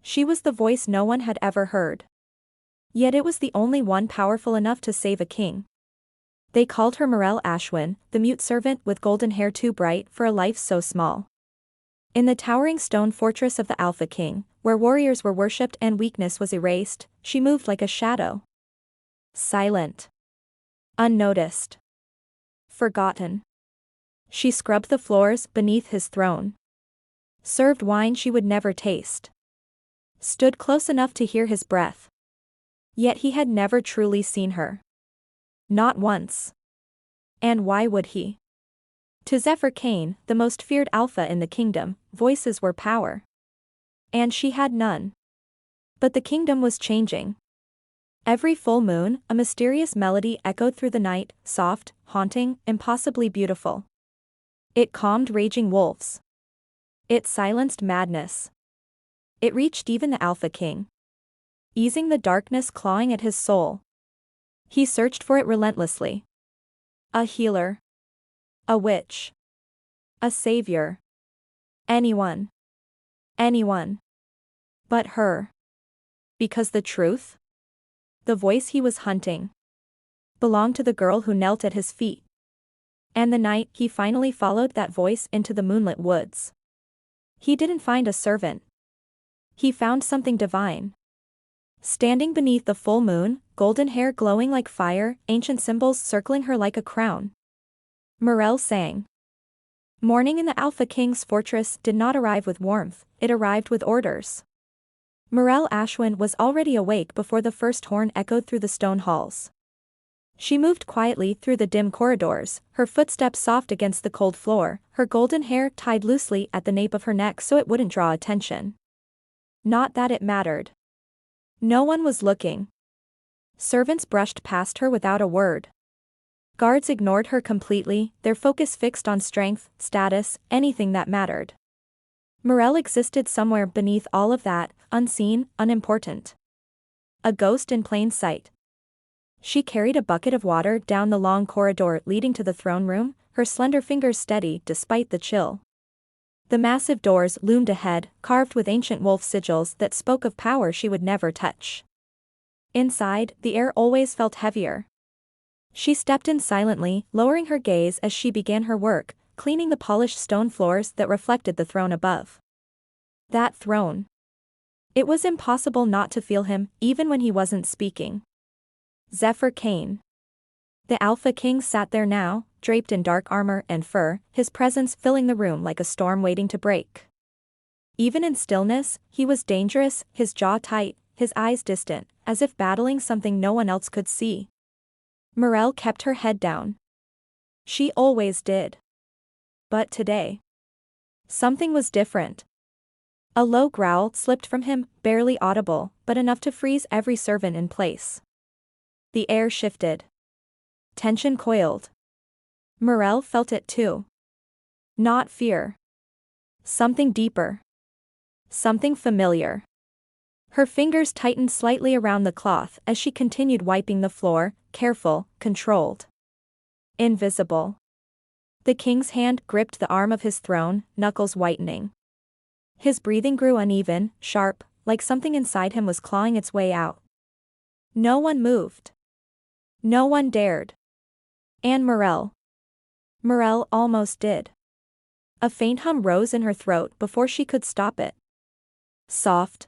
She was the voice no one had ever heard. Yet it was the only one powerful enough to save a king. They called her Morel Ashwin, the mute servant with golden hair too bright for a life so small. In the towering stone fortress of the Alpha King, where warriors were worshipped and weakness was erased, she moved like a shadow. Silent. Unnoticed. Forgotten. She scrubbed the floors beneath his throne. Served wine she would never taste. Stood close enough to hear his breath. Yet he had never truly seen her. Not once. And why would he? To Zephyr Cain, the most feared alpha in the kingdom, voices were power. And she had none. But the kingdom was changing. Every full moon, a mysterious melody echoed through the night, soft, haunting, impossibly beautiful. It calmed raging wolves. It silenced madness. It reached even the Alpha King. Easing the darkness clawing at his soul. He searched for it relentlessly. A healer. A witch. A savior. Anyone. Anyone. But her. Because the truth? The voice he was hunting. Belonged to the girl who knelt at his feet. And the night he finally followed that voice into the moonlit woods. He didn't find a servant. He found something divine. Standing beneath the full moon, golden hair glowing like fire, ancient symbols circling her like a crown. Morel sang. Morning in the Alpha King's fortress did not arrive with warmth, it arrived with orders. Morel Ashwin was already awake before the first horn echoed through the stone halls. She moved quietly through the dim corridors, her footsteps soft against the cold floor, her golden hair tied loosely at the nape of her neck so it wouldn't draw attention. Not that it mattered. No one was looking. Servants brushed past her without a word. Guards ignored her completely, their focus fixed on strength, status, anything that mattered. Morel existed somewhere beneath all of that, unseen, unimportant. A ghost in plain sight. She carried a bucket of water down the long corridor leading to the throne room, her slender fingers steady despite the chill. The massive doors loomed ahead, carved with ancient wolf sigils that spoke of power she would never touch. Inside, the air always felt heavier. She stepped in silently, lowering her gaze as she began her work, cleaning the polished stone floors that reflected the throne above. That throne. It was impossible not to feel him, even when he wasn't speaking. Zephyr Cain. The Alpha King sat there now, draped in dark armor and fur, his presence filling the room like a storm waiting to break. Even in stillness, he was dangerous, his jaw tight, his eyes distant, as if battling something no one else could see. Morel kept her head down. She always did. But today. Something was different. A low growl slipped from him, barely audible, but enough to freeze every servant in place. The air shifted. Tension coiled. Morel felt it too. Not fear. Something deeper. Something familiar. Her fingers tightened slightly around the cloth as she continued wiping the floor, careful, controlled. Invisible. The king's hand gripped the arm of his throne, knuckles whitening. His breathing grew uneven, sharp, like something inside him was clawing its way out. No one moved. No one dared. And Morel almost did. A faint hum rose in her throat before she could stop it. Soft.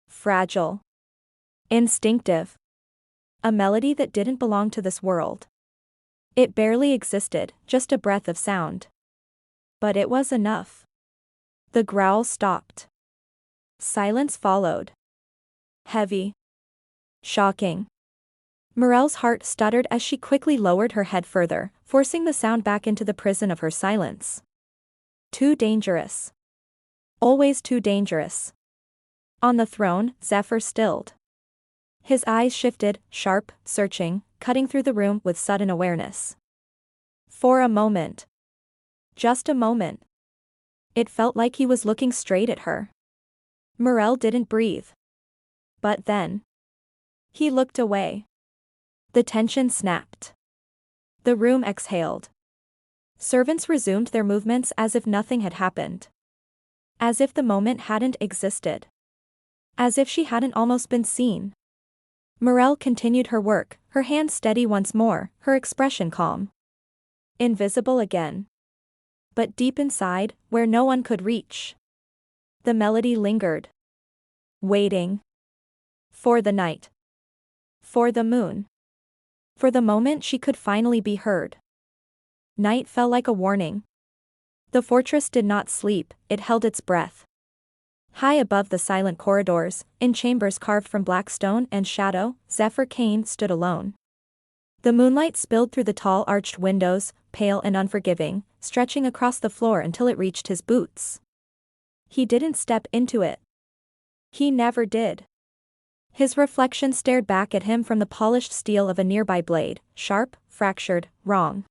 Fragile. Instinctive. A melody that didn't belong to this world. It barely existed, just a breath of sound. But it was enough. The growl stopped. Silence followed. Heavy. Shocking. Morel's heart stuttered as she quickly lowered her head further, forcing the sound back into the prison of her silence. Too dangerous. Always too dangerous. On the throne, Zephyr stilled. His eyes shifted, sharp, searching, cutting through the room with sudden awareness. For a moment. Just a moment. It felt like he was looking straight at her. Morel didn't breathe. But then. He looked away. The tension snapped. The room exhaled. Servants resumed their movements as if nothing had happened. As if the moment hadn't existed. as if she hadn't almost been seen. Morel continued her work, her hands steady once more, her expression calm. Invisible again. But deep inside, where no one could reach, the melody lingered. Waiting. For the night. For the moon. For the moment she could finally be heard. Night fell like a warning. The fortress did not sleep, it held its breath. High above the silent corridors, in chambers carved from black stone and shadow, Zephyr Kane stood alone. The moonlight spilled through the tall arched windows, pale and unforgiving, stretching across the floor until it reached his boots. He didn't step into it. He never did. His reflection stared back at him from the polished steel of a nearby blade, sharp, fractured, wrong.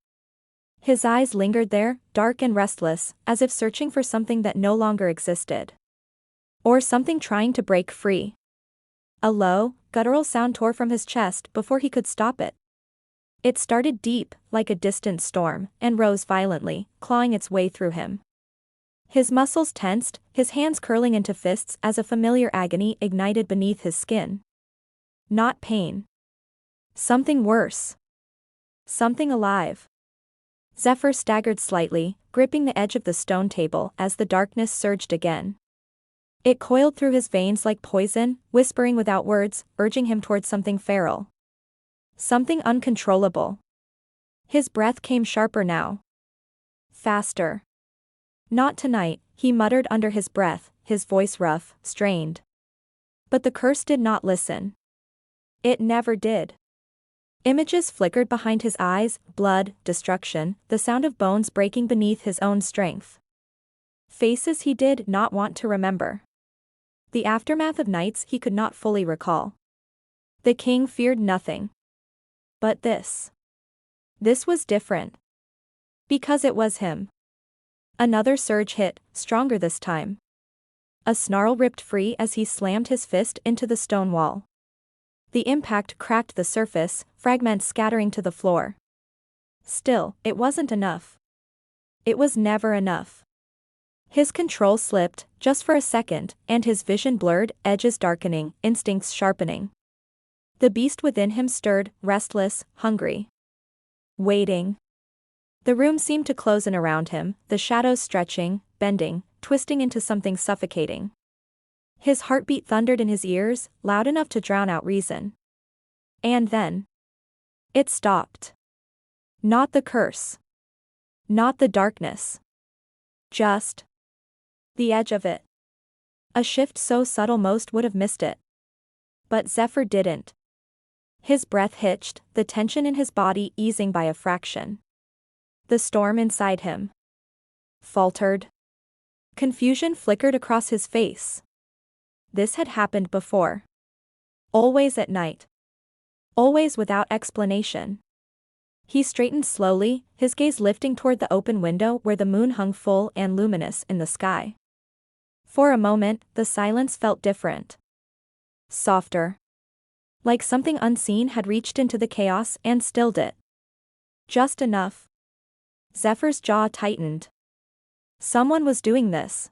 His eyes lingered there, dark and restless, as if searching for something that no longer existed. Or something trying to break free. A low, guttural sound tore from his chest before he could stop it. It started deep, like a distant storm, and rose violently, clawing its way through him. His muscles tensed, his hands curling into fists as a familiar agony ignited beneath his skin. Not pain. Something worse. Something alive. Zephyr staggered slightly, gripping the edge of the stone table as the darkness surged again. It coiled through his veins like poison, whispering without words, urging him towards something feral. Something uncontrollable. His breath came sharper now. Faster. Not tonight, he muttered under his breath, his voice rough, strained. But the curse did not listen. It never did. Images flickered behind his eyes, blood, destruction, the sound of bones breaking beneath his own strength. Faces he did not want to remember. The aftermath of nights he could not fully recall. The king feared nothing. But this. This was different. Because it was him. Another surge hit, stronger this time. A snarl ripped free as he slammed his fist into the stone wall. The impact cracked the surface, fragments scattering to the floor. Still, it wasn't enough. It was never enough. His control slipped, just for a second, and his vision blurred, edges darkening, instincts sharpening. The beast within him stirred, restless, hungry. Waiting. The room seemed to close in around him, the shadows stretching, bending, twisting into something suffocating. His heartbeat thundered in his ears, loud enough to drown out reason. And then. It stopped. Not the curse. Not the darkness. Just. The edge of it. A shift so subtle most would have missed it. But Zephyr didn't. His breath hitched, the tension in his body easing by a fraction. The storm inside him faltered. Confusion flickered across his face. This had happened before. Always at night. Always without explanation. He straightened slowly, his gaze lifting toward the open window where the moon hung full and luminous in the sky. For a moment, the silence felt different. Softer. Like something unseen had reached into the chaos and stilled it. Just enough. Zephyr's jaw tightened. Someone was doing this.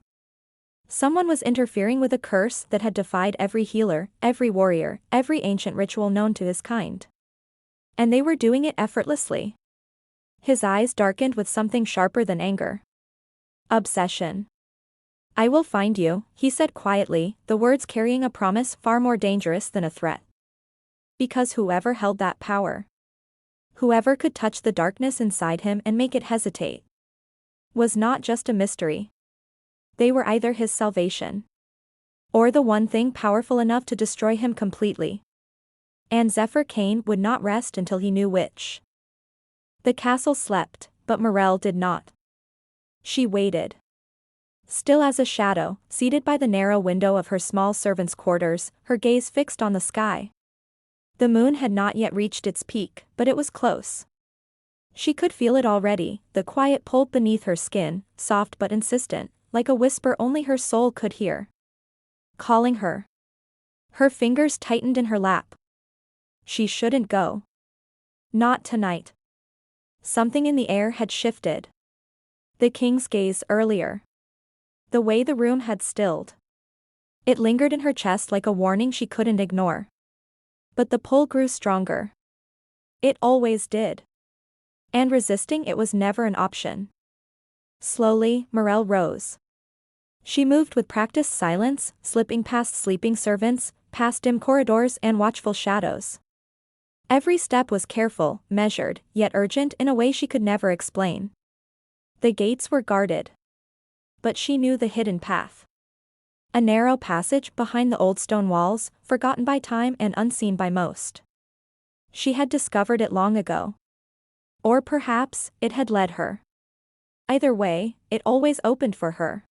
Someone was interfering with a curse that had defied every healer, every warrior, every ancient ritual known to his kind. And they were doing it effortlessly. His eyes darkened with something sharper than anger. Obsession. I will find you, he said quietly, the words carrying a promise far more dangerous than a threat. Because whoever held that power, whoever could touch the darkness inside him and make it hesitate, was not just a mystery. They were either his salvation, or the one thing powerful enough to destroy him completely. And Zephyr Kane would not rest until he knew which. The castle slept, but Morel did not. She waited. Still as a shadow, seated by the narrow window of her small servants' quarters, her gaze fixed on the sky. The moon had not yet reached its peak, but it was close. She could feel it already, the quiet pull beneath her skin, soft but insistent, like a whisper only her soul could hear. Calling her. Her fingers tightened in her lap. She shouldn't go. Not tonight. Something in the air had shifted. The king's gaze earlier. The way the room had stilled. It lingered in her chest like a warning she couldn't ignore. But the pull grew stronger. It always did. And resisting it was never an option. Slowly, Morel rose. She moved with practiced silence, slipping past sleeping servants, past dim corridors and watchful shadows. Every step was careful, measured, yet urgent in a way she could never explain. The gates were guarded. But she knew the hidden path. A narrow passage behind the old stone walls, forgotten by time and unseen by most. She had discovered it long ago. Or perhaps, it had led her. Either way, it always opened for her.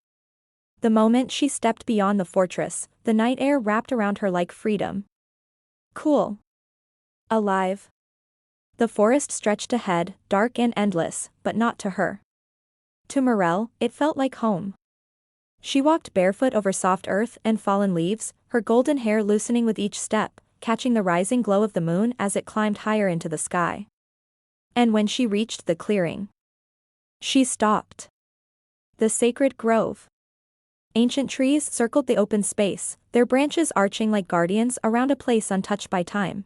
The moment she stepped beyond the fortress, the night air wrapped around her like freedom. Cool. Alive. The forest stretched ahead, dark and endless, but not to her. To Morel, it felt like home. She walked barefoot over soft earth and fallen leaves, her golden hair loosening with each step, catching the rising glow of the moon as it climbed higher into the sky. And when she reached the clearing, she stopped. The sacred grove. Ancient trees circled the open space, their branches arching like guardians around a place untouched by time.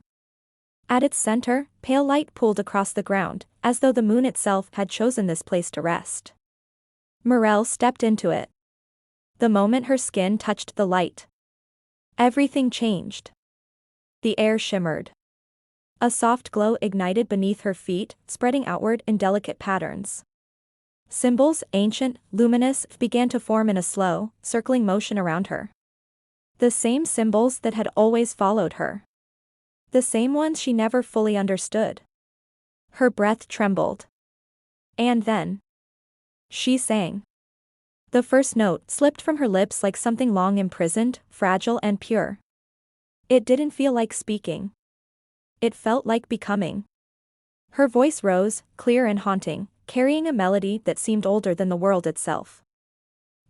At its center, pale light pooled across the ground, as though the moon itself had chosen this place to rest. Morel stepped into it. The moment her skin touched the light, everything changed. The air shimmered. A soft glow ignited beneath her feet, spreading outward in delicate patterns. Symbols, ancient, luminous, began to form in a slow, circling motion around her. The same symbols that had always followed her. The same ones she never fully understood. Her breath trembled. And then, she sang. The first note slipped from her lips like something long imprisoned, fragile and pure. It didn't feel like speaking. It felt like becoming. Her voice rose, clear and haunting, carrying a melody that seemed older than the world itself.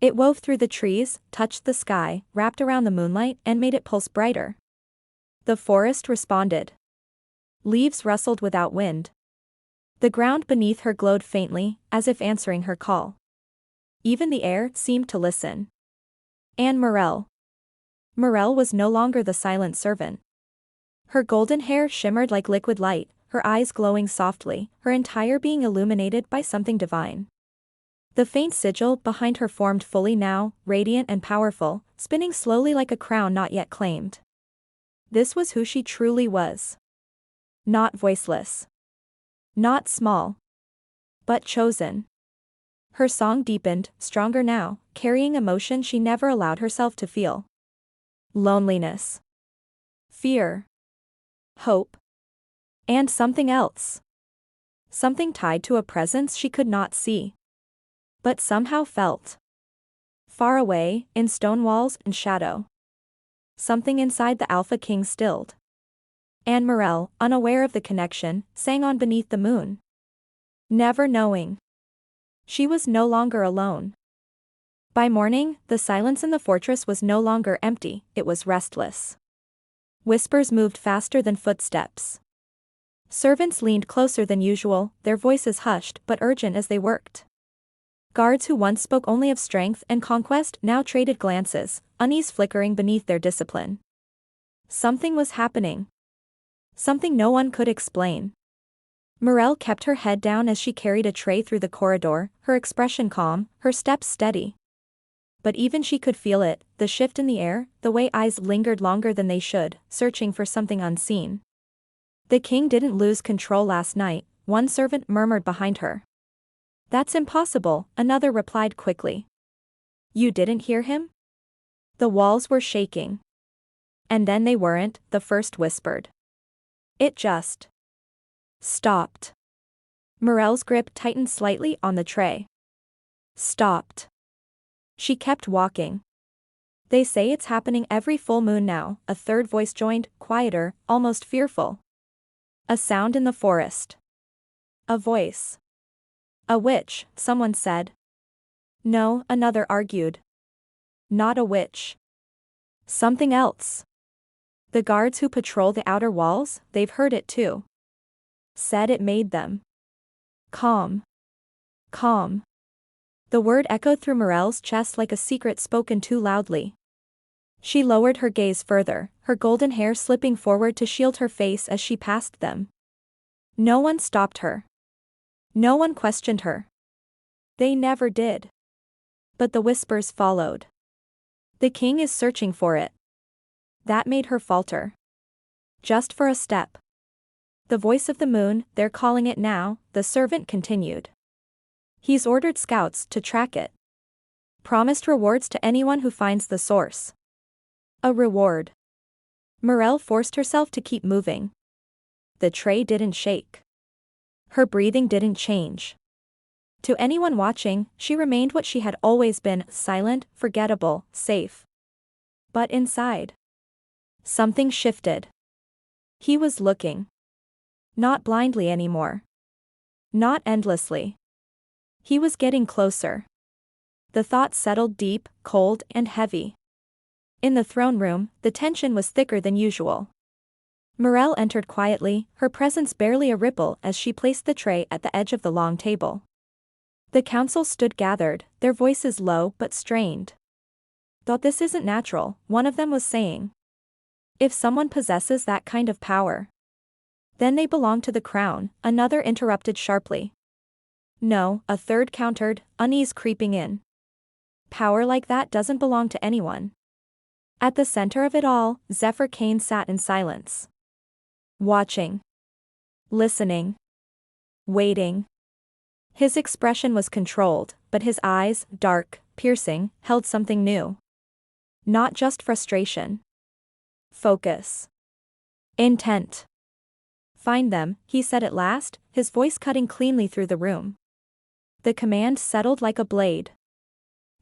It wove through the trees, touched the sky, wrapped around the moonlight and made it pulse brighter. The forest responded. Leaves rustled without wind. The ground beneath her glowed faintly, as if answering her call. Even the air seemed to listen. And Morel was no longer the silent servant. Her golden hair shimmered like liquid light, her eyes glowing softly, her entire being illuminated by something divine. The faint sigil behind her formed fully now, radiant and powerful, spinning slowly like a crown not yet claimed. This was who she truly was. Not voiceless. Not small. But chosen. Her song deepened, stronger now, carrying emotion she never allowed herself to feel. Loneliness. Fear. Hope. And something else. Something tied to a presence she could not see. But somehow felt. Far away, in stone walls and shadow. Something inside the Alpha King stilled. And Morel, unaware of the connection, sang on beneath the moon. Never knowing. She was no longer alone. By morning, the silence in the fortress was no longer empty, it was restless. Whispers moved faster than footsteps. Servants leaned closer than usual, their voices hushed but urgent as they worked. Guards who once spoke only of strength and conquest now traded glances, unease flickering beneath their discipline. Something was happening. Something no one could explain. Morel kept her head down as she carried a tray through the corridor, her expression calm, her steps steady. But even she could feel it, the shift in the air, the way eyes lingered longer than they should, searching for something unseen. The king didn't lose control last night, one servant murmured behind her. That's impossible, another replied quickly. You didn't hear him? The walls were shaking. And then they weren't, the first whispered. It just stopped. Morel's grip tightened slightly on the tray. Stopped. She kept walking. They say it's happening every full moon now, a third voice joined, quieter, almost fearful. A sound in the forest. A voice. A witch, someone said. No, another argued. Not a witch. Something else. The guards who patrol the outer walls, they've heard it too. Said it made them calm. Calm. The word echoed through Morel's chest like a secret spoken too loudly. She lowered her gaze further, her golden hair slipping forward to shield her face as she passed them. No one stopped her. No one questioned her. They never did. But the whispers followed. The king is searching for it. That made her falter. Just for a step. The voice of the moon, they're calling it now, the servant continued. He's ordered scouts to track it. Promised rewards to anyone who finds the source. A reward. Morel forced herself to keep moving. The tray didn't shake. Her breathing didn't change. To anyone watching, she remained what she had always been, silent, forgettable, safe. But inside, something shifted. He was looking. Not blindly anymore. Not endlessly. He was getting closer. The thought settled deep, cold, and heavy. In the throne room, the tension was thicker than usual. Morel entered quietly, her presence barely a ripple as she placed the tray at the edge of the long table. The council stood gathered, their voices low but strained. "Though this isn't natural," one of them was saying. "If someone possesses that kind of power, then they belong to the crown," another interrupted sharply. "No," a third countered, unease creeping in. "Power like that doesn't belong to anyone." At the center of it all, Zephyr Kane sat in silence. Watching. Listening. Waiting. His expression was controlled, but his eyes, dark, piercing, held something new. Not just frustration. Focus. Intent. "Find them," he said at last, his voice cutting cleanly through the room. The command settled like a blade.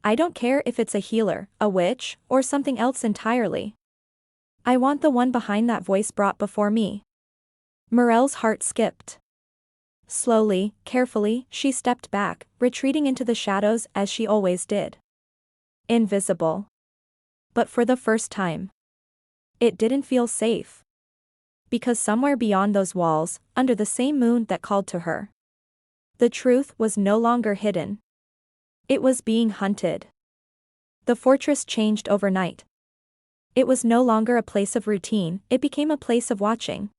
"I don't care if it's a healer, a witch, or something else entirely. I want the one behind that voice brought before me." Morel's heart skipped. Slowly, carefully, she stepped back, retreating into the shadows as she always did. Invisible. But for the first time, it didn't feel safe. Because somewhere beyond those walls, under the same moon that called to her, the truth was no longer hidden. It was being hunted. The fortress changed overnight. It was no longer a place of routine, it became a place of watching.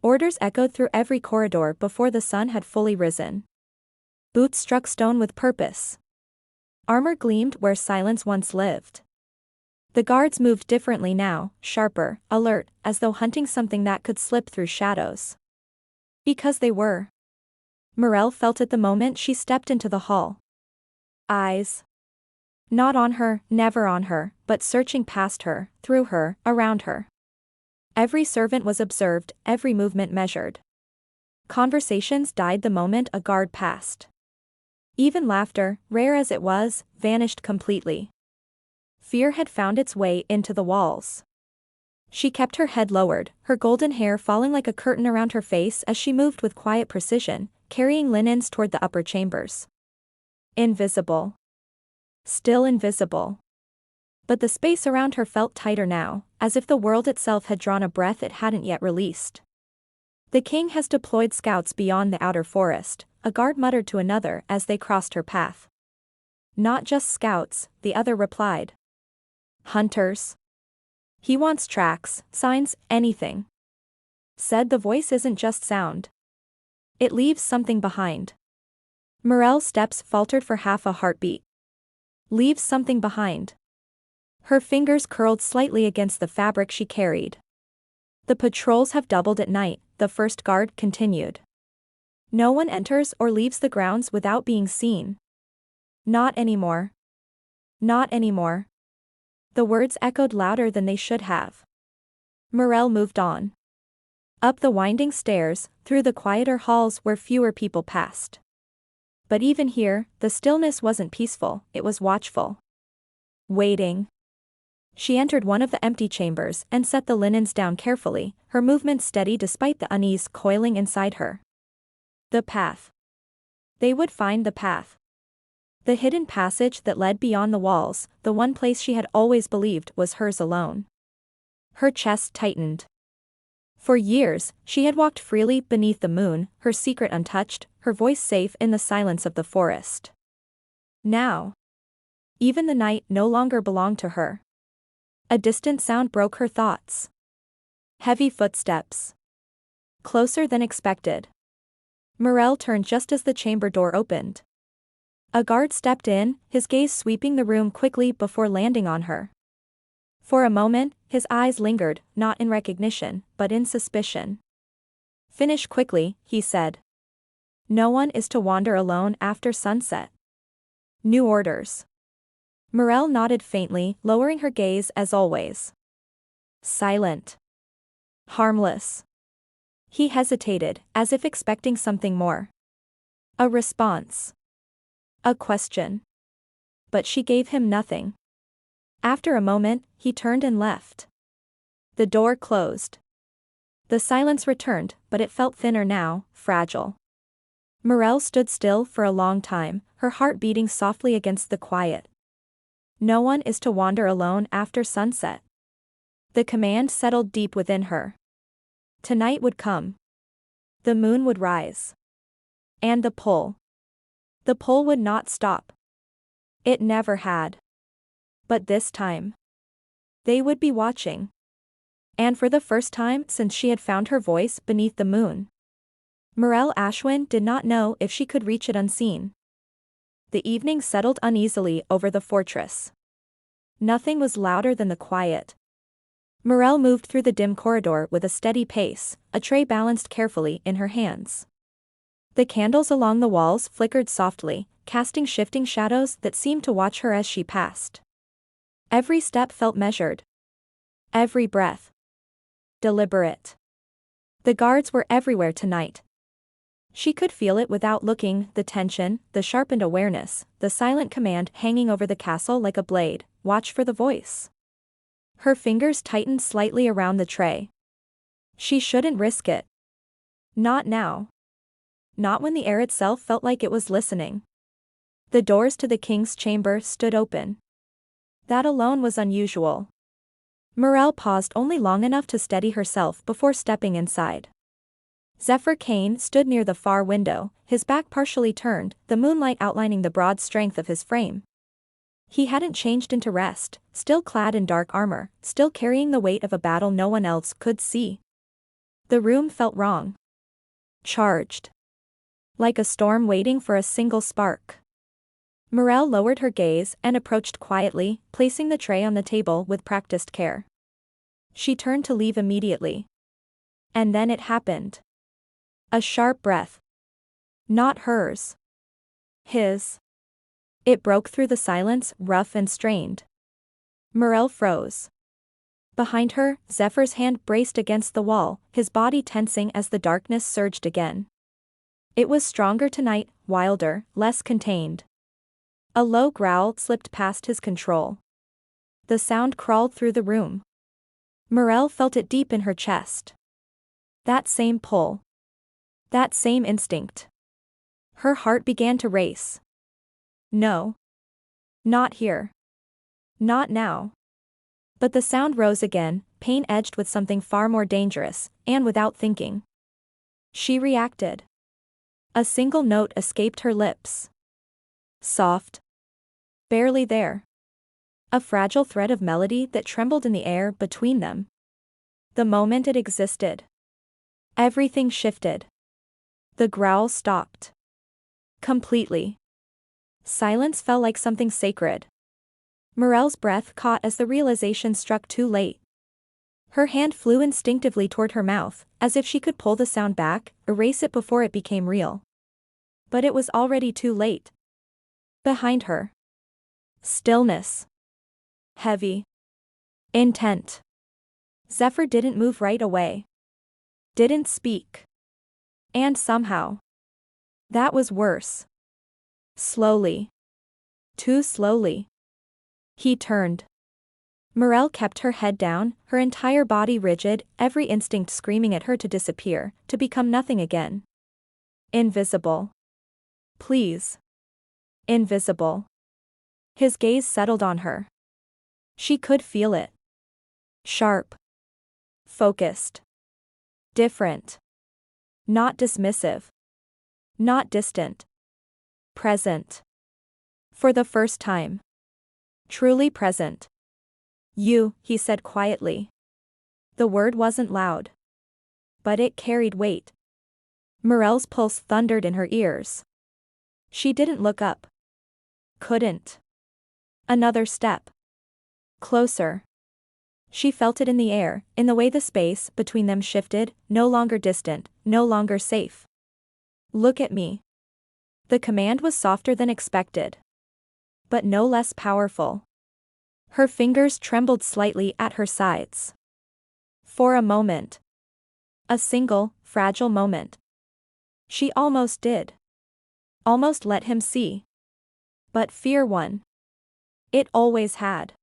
Orders echoed through every corridor before the sun had fully risen. Boots struck stone with purpose. Armor gleamed where silence once lived. The guards moved differently now, sharper, alert, as though hunting something that could slip through shadows. Because they were. Morel felt it the moment she stepped into the hall. Eyes. Not on her, never on her, but searching past her, through her, around her. Every servant was observed, every movement measured. Conversations died the moment a guard passed. Even laughter, rare as it was, vanished completely. Fear had found its way into the walls. She kept her head lowered, her golden hair falling like a curtain around her face as she moved with quiet precision, carrying linens toward the upper chambers. Invisible. Still invisible. But the space around her felt tighter now, as if the world itself had drawn a breath it hadn't yet released. "The king has deployed scouts beyond the outer forest," a guard muttered to another as they crossed her path. "Not just scouts," the other replied. "Hunters. He wants tracks, signs, anything." Said the voice isn't just sound. It leaves something behind. Morel's steps faltered for half a heartbeat. Leaves something behind. Her fingers curled slightly against the fabric she carried. "The patrols have doubled at night," the first guard continued. "No one enters or leaves the grounds without being seen." "Not anymore. Not anymore." The words echoed louder than they should have. Morel moved on. Up the winding stairs, through the quieter halls where fewer people passed. But even here, the stillness wasn't peaceful, it was watchful. Waiting. She entered one of the empty chambers and set the linens down carefully, her movements steady despite the unease coiling inside her. The path. They would find the path. The hidden passage that led beyond the walls, the one place she had always believed was hers alone. Her chest tightened. For years, she had walked freely beneath the moon, her secret untouched, her voice safe in the silence of the forest. Now, even the night no longer belonged to her. A distant sound broke her thoughts. Heavy footsteps. Closer than expected. Morel turned just as the chamber door opened. A guard stepped in, his gaze sweeping the room quickly before landing on her. For a moment, his eyes lingered, not in recognition, but in suspicion. "Finish quickly," he said. "No one is to wander alone after sunset." "New orders." Morel nodded faintly, lowering her gaze as always. Silent. Harmless. He hesitated, as if expecting something more. A response. A question. But she gave him nothing. After a moment, he turned and left. The door closed. The silence returned, but it felt thinner now, fragile. Morel stood still for a long time, her heart beating softly against the quiet. No one is to wander alone after sunset. The command settled deep within her. Tonight would come. The moon would rise. And the pull. The pull would not stop. It never had. But this time. They would be watching. And for the first time since she had found her voice beneath the moon. Morel Ashwin did not know if she could reach it unseen. The evening settled uneasily over the fortress. Nothing was louder than the quiet. Morel moved through the dim corridor with a steady pace, a tray balanced carefully in her hands. The candles along the walls flickered softly, casting shifting shadows that seemed to watch her as she passed. Every step felt measured. Every breath. Deliberate. The guards were everywhere tonight. She could feel it without looking, the tension, the sharpened awareness, the silent command hanging over the castle like a blade, "Watch for the voice." Her fingers tightened slightly around the tray. She shouldn't risk it. Not now. Not when the air itself felt like it was listening. The doors to the king's chamber stood open. That alone was unusual. Morel paused only long enough to steady herself before stepping inside. Zephyr Kane stood near the far window, his back partially turned, the moonlight outlining the broad strength of his frame. He hadn't changed into rest, still clad in dark armor, still carrying the weight of a battle no one else could see. The room felt wrong. Charged. Like a storm waiting for a single spark. Morel lowered her gaze and approached quietly, placing the tray on the table with practiced care. She turned to leave immediately. And then it happened. A sharp breath. Not hers. His. It broke through the silence, rough and strained. Morel froze. Behind her, Zephyr's hand braced against the wall, his body tensing as the darkness surged again. It was stronger tonight, wilder, less contained. A low growl slipped past his control. The sound crawled through the room. Morel felt it deep in her chest. That same pull. That same instinct. Her heart began to race. No. Not here. Not now. But the sound rose again, pain edged with something far more dangerous, and without thinking. She reacted. A single note escaped her lips. Soft. Barely there. A fragile thread of melody that trembled in the air between them. The moment it existed. Everything shifted. The growl stopped. Completely. Silence fell like something sacred. Morel's breath caught as the realization struck too late. Her hand flew instinctively toward her mouth, as if she could pull the sound back, erase it before it became real. But it was already too late. Behind her. Stillness. Heavy. Intent. Zephyr didn't move right away. Didn't speak. And somehow. That was worse. Slowly. Too slowly. He turned. Morel kept her head down, her entire body rigid, every instinct screaming at her to disappear, to become nothing again. Invisible. Please. Invisible. His gaze settled on her. She could feel it. Sharp. Focused. Different. Not dismissive. Not distant. Present. For the first time. Truly present. You, he said quietly. The word wasn't loud. But it carried weight. Morel's pulse thundered in her ears. She didn't look up. Couldn't. Another step. Closer. She felt it in the air, in the way the space between them shifted, no longer distant, no longer safe. Look at me. The command was softer than expected. But no less powerful. Her fingers trembled slightly at her sides. For a moment. A single, fragile moment. She almost did. Almost let him see. But fear won. It always had.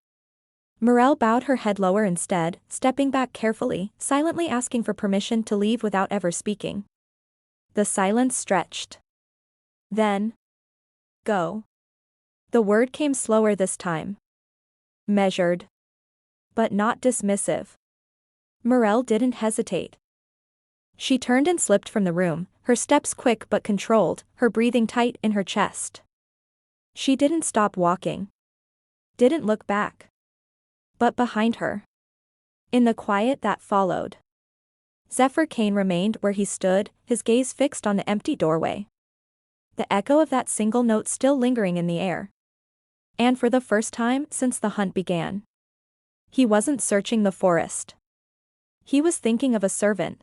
Morel bowed her head lower instead, stepping back carefully, silently asking for permission to leave without ever speaking. The silence stretched. Then. Go. The word came slower this time. Measured. But not dismissive. Morel didn't hesitate. She turned and slipped from the room, her steps quick but controlled, her breathing tight in her chest. She didn't stop walking. Didn't look back. But behind her. In the quiet that followed. Zephyr Kane remained where he stood, his gaze fixed on the empty doorway. The echo of that single note still lingering in the air. And for the first time since the hunt began. He wasn't searching the forest. He was thinking of a servant.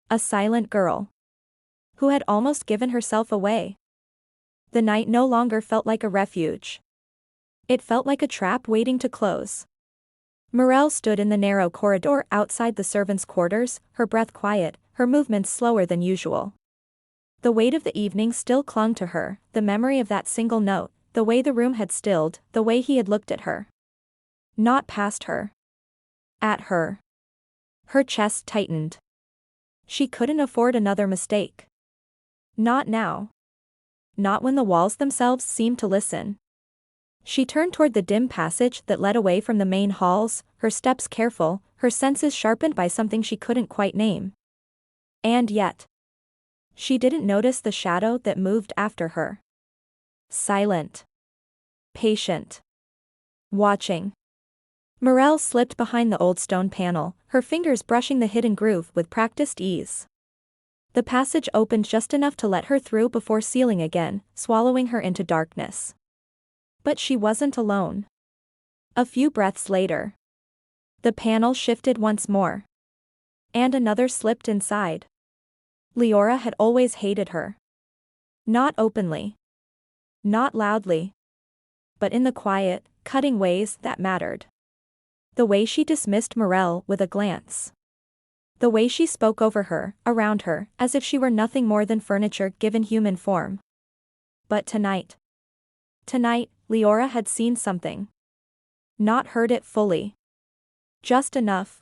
A silent girl. Who had almost given herself away. The night no longer felt like a refuge. It felt like a trap waiting to close. Morel stood in the narrow corridor outside the servants' quarters, her breath quiet, her movements slower than usual. The weight of the evening still clung to her, the memory of that single note, the way the room had stilled, the way he had looked at her. Not past her. At her. Her chest tightened. She couldn't afford another mistake. Not now. Not when the walls themselves seemed to listen. She turned toward the dim passage that led away from the main halls, her steps careful, her senses sharpened by something she couldn't quite name. And yet. She didn't notice the shadow that moved after her. Silent. Patient. Watching. Morel slipped behind the old stone panel, her fingers brushing the hidden groove with practiced ease. The passage opened just enough to let her through before sealing again, swallowing her into darkness. But she wasn't alone. A few breaths later. The panel shifted once more. And another slipped inside. Leora had always hated her. Not openly. Not loudly. But in the quiet, cutting ways that mattered. The way she dismissed Morel with a glance. The way she spoke over her, around her, as if she were nothing more than furniture given human form. But tonight. Tonight, Leora had seen something. Not heard it fully. Just enough.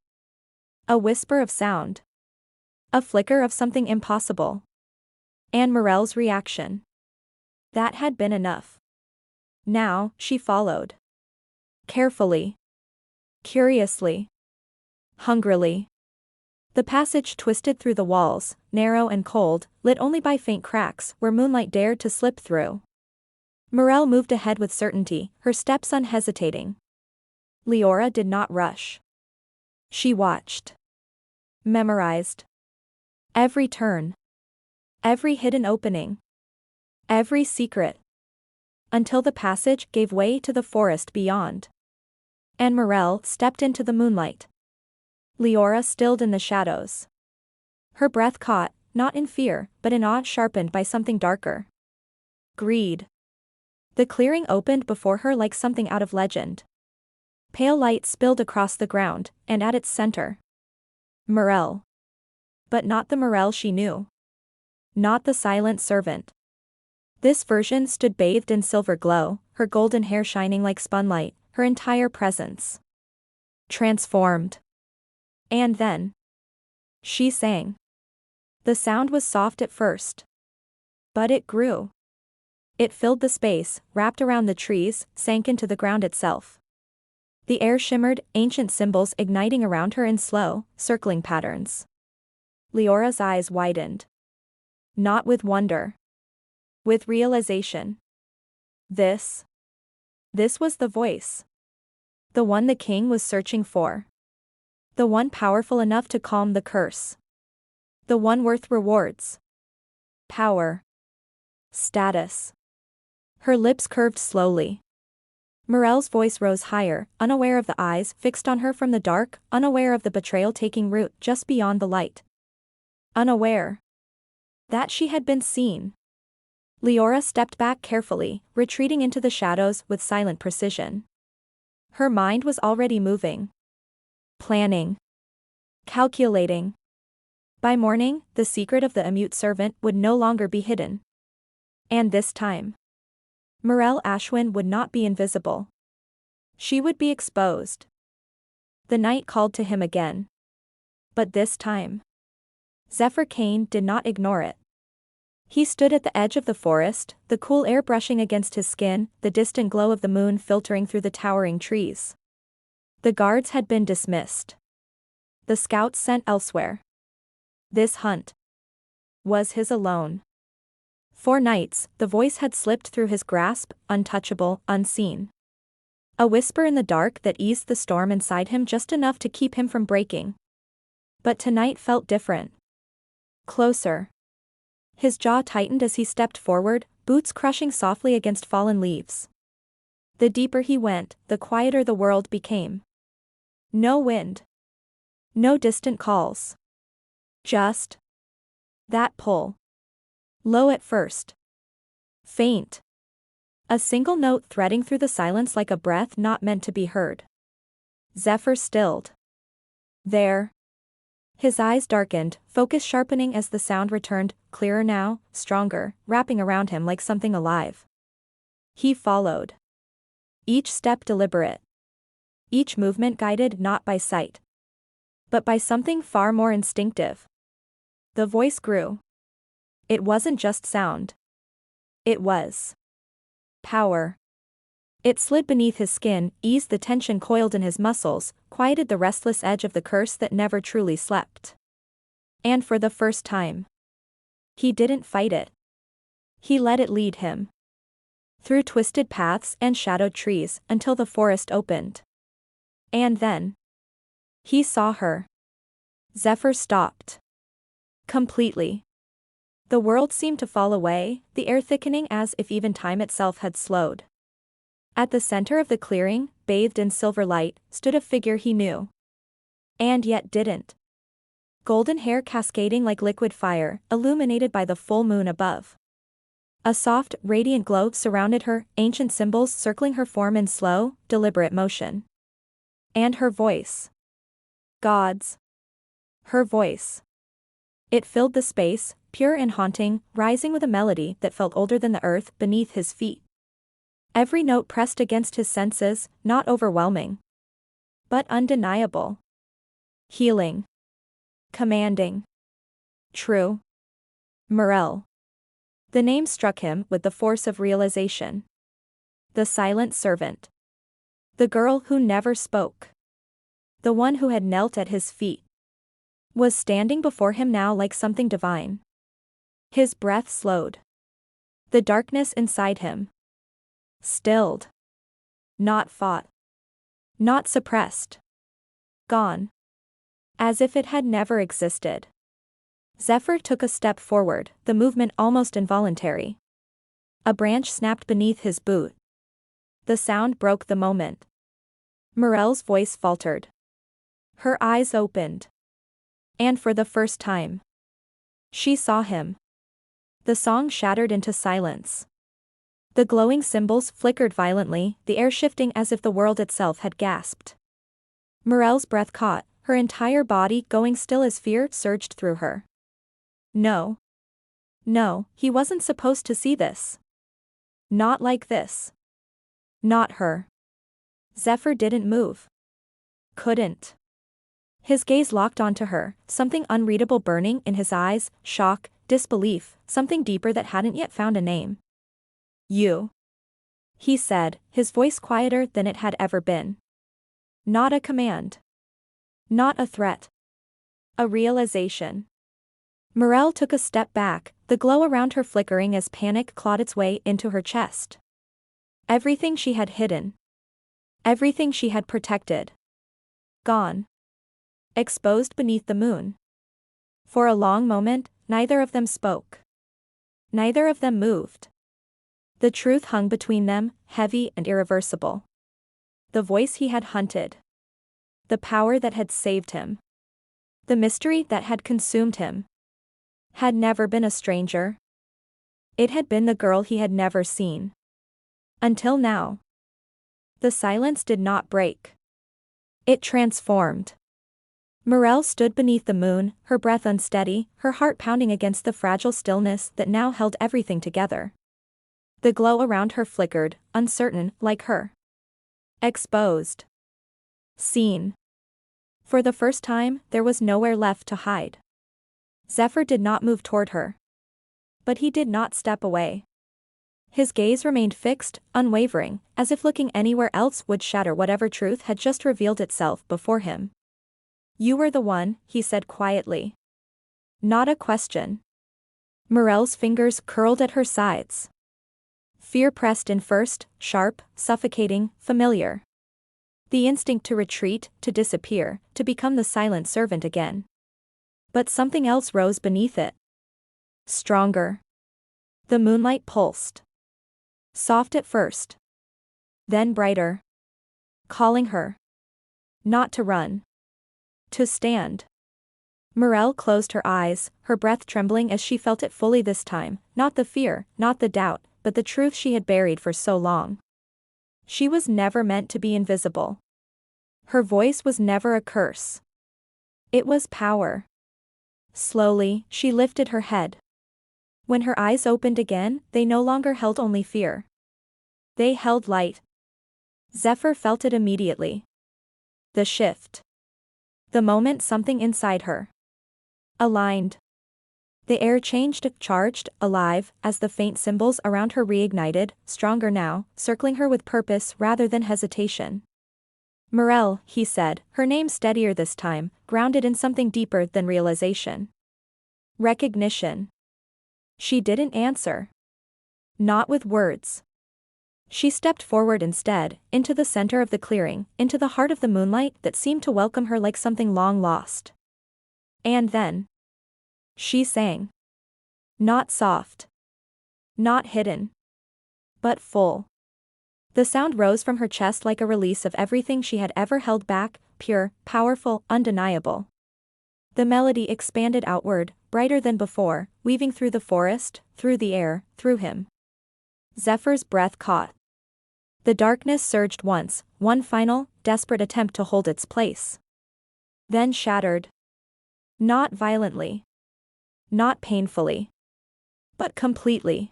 A whisper of sound. A flicker of something impossible. And Morel's reaction. That had been enough. Now, she followed. Carefully. Curiously. Hungrily. The passage twisted through the walls, narrow and cold, lit only by faint cracks where moonlight dared to slip through. Morel moved ahead with certainty, her steps unhesitating. Leora did not rush. She watched. Memorized. Every turn. Every hidden opening. Every secret. Until the passage gave way to the forest beyond. And Morel stepped into the moonlight. Leora stilled in the shadows. Her breath caught, not in fear, but in awe sharpened by something darker. Greed. The clearing opened before her like something out of legend. Pale light spilled across the ground, and at its center. Morel. But not the Morel she knew. Not the silent servant. This version stood bathed in silver glow, her golden hair shining like spunlight, her entire presence. Transformed. And then. She sang. The sound was soft at first. But it grew. It filled the space, wrapped around the trees, sank into the ground itself. The air shimmered, ancient symbols igniting around her in slow, circling patterns. Leora's eyes widened. Not with wonder. With realization. This was the voice. The one the king was searching for. The one powerful enough to calm the curse. The one worth rewards. Power. Status. Her lips curved slowly. Morel's voice rose higher, unaware of the eyes fixed on her from the dark, unaware of the betrayal taking root just beyond the light. Unaware that she had been seen. Leora stepped back carefully, retreating into the shadows with silent precision. Her mind was already moving. Planning. Calculating. By morning, the secret of the immute servant would no longer be hidden. And this time, Morel Ashwin would not be invisible. She would be exposed. The night called to him again. But this time, Zephyr Kane did not ignore it. He stood at the edge of the forest, the cool air brushing against his skin, the distant glow of the moon filtering through the towering trees. The guards had been dismissed. The scouts sent elsewhere. This hunt was his alone. For nights, the voice had slipped through his grasp, untouchable, unseen. A whisper in the dark that eased the storm inside him just enough to keep him from breaking. But tonight felt different. Closer. His jaw tightened as he stepped forward, boots crushing softly against fallen leaves. The deeper he went, the quieter the world became. No wind. No distant calls. Just that pull. Low at first. Faint. A single note threading through the silence like a breath not meant to be heard. Zephyr stilled. There. His eyes darkened, focus sharpening as the sound returned, clearer now, stronger, wrapping around him like something alive. He followed. Each step deliberate. Each movement guided not by sight, but by something far more instinctive. The voice grew. It wasn't just sound. It was power. It slid beneath his skin, eased the tension coiled in his muscles, quieted the restless edge of the curse that never truly slept. And for the first time, he didn't fight it. He let it lead him. Through twisted paths and shadowed trees, until the forest opened. And then, he saw her. Zephyr stopped. Completely. The world seemed to fall away, the air thickening as if even time itself had slowed. At the center of the clearing, bathed in silver light, stood a figure he knew. And yet didn't. Golden hair cascading like liquid fire, illuminated by the full moon above. A soft, radiant glow surrounded her, ancient symbols circling her form in slow, deliberate motion. And her voice. God's. Her voice. It filled the space, pure and haunting, rising with a melody that felt older than the earth beneath his feet. Every note pressed against his senses, not overwhelming, but undeniable. Healing. Commanding. True. Morel. The name struck him with the force of realization. The silent servant. The girl who never spoke. The one who had knelt at his feet. Was standing before him now like something divine. His breath slowed. The darkness inside him. Stilled. Not fought. Not suppressed. Gone. As if it had never existed. Zephyr took a step forward, the movement almost involuntary. A branch snapped beneath his boot. The sound broke the moment. Morel's voice faltered. Her eyes opened. And for the first time, she saw him. The song shattered into silence. The glowing symbols flickered violently, the air shifting as if the world itself had gasped. Morel's breath caught, her entire body going still as fear surged through her. No. No, he wasn't supposed to see this. Not like this. Not her. Zephyr didn't move. Couldn't. His gaze locked onto her, something unreadable burning in his eyes, shock, disbelief, something deeper that hadn't yet found a name. You. He said, his voice quieter than it had ever been. Not a command. Not a threat. A realization. Morel took a step back, the glow around her flickering as panic clawed its way into her chest. Everything she had hidden. Everything she had protected. Gone. Exposed beneath the moon. For a long moment, neither of them spoke. Neither of them moved. The truth hung between them, heavy and irreversible. The voice he had hunted. The power that had saved him. The mystery that had consumed him. Had never been a stranger. It had been the girl he had never seen. Until now. The silence did not break. It transformed. Morel stood beneath the moon, her breath unsteady, her heart pounding against the fragile stillness that now held everything together. The glow around her flickered, uncertain, like her. Exposed. Seen. For the first time, there was nowhere left to hide. Zephyr did not move toward her. But he did not step away. His gaze remained fixed, unwavering, as if looking anywhere else would shatter whatever truth had just revealed itself before him. "You were the one," he said quietly. Not a question. Morel's fingers curled at her sides. Fear pressed in first, sharp, suffocating, familiar. The instinct to retreat, to disappear, to become the silent servant again. But something else rose beneath it. Stronger. The moonlight pulsed. Soft at first. Then brighter. Calling her. Not to run. To stand. Morel closed her eyes, her breath trembling as she felt it fully this time, not the fear, not the doubt, but the truth she had buried for so long. She was never meant to be invisible. Her voice was never a curse. It was power. Slowly, she lifted her head. When her eyes opened again, they no longer held only fear. They held light. Zephyr felt it immediately. The shift. The moment something inside her aligned. The air changed, charged, alive, as the faint symbols around her reignited, stronger now, circling her with purpose rather than hesitation. "Morel," he said, her name steadier this time, grounded in something deeper than realization. Recognition. She didn't answer. Not with words. She stepped forward instead, into the center of the clearing, into the heart of the moonlight that seemed to welcome her like something long lost. And then. She sang. Not soft. Not hidden. But full. The sound rose from her chest like a release of everything she had ever held back, pure, powerful, undeniable. The melody expanded outward, brighter than before, weaving through the forest, through the air, through him. Zephyr's breath caught. The darkness surged once, one final, desperate attempt to hold its place. Then shattered. Not violently. Not painfully. But completely.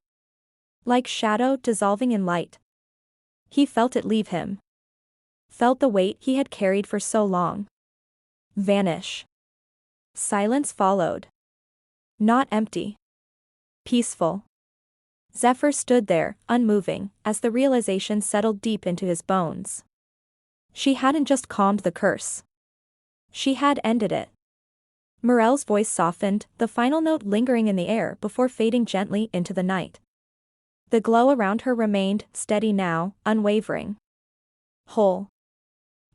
Like shadow dissolving in light. He felt it leave him. Felt the weight he had carried for so long. Vanish. Silence followed. Not empty. Peaceful. Zephyr stood there, unmoving, as the realization settled deep into his bones. She hadn't just calmed the curse. She had ended it. Morel's voice softened, the final note lingering in the air before fading gently into the night. The glow around her remained, steady now, unwavering. Whole.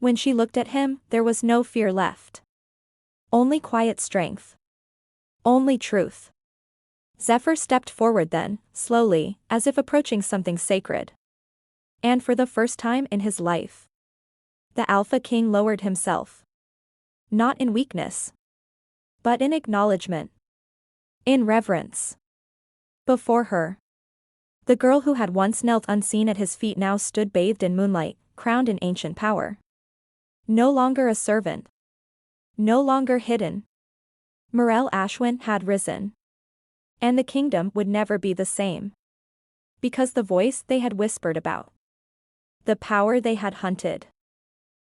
When she looked at him, there was no fear left. Only quiet strength. Only truth. Zephyr stepped forward then, slowly, as if approaching something sacred. And for the first time in his life, the Alpha King lowered himself. Not in weakness. But in acknowledgement. In reverence. Before her. The girl who had once knelt unseen at his feet now stood bathed in moonlight, crowned in ancient power. No longer a servant. No longer hidden. Morel Ashwin had risen. And the kingdom would never be the same. Because the voice they had whispered about, the power they had hunted,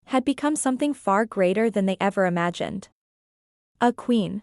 had become something far greater than they ever imagined. A queen.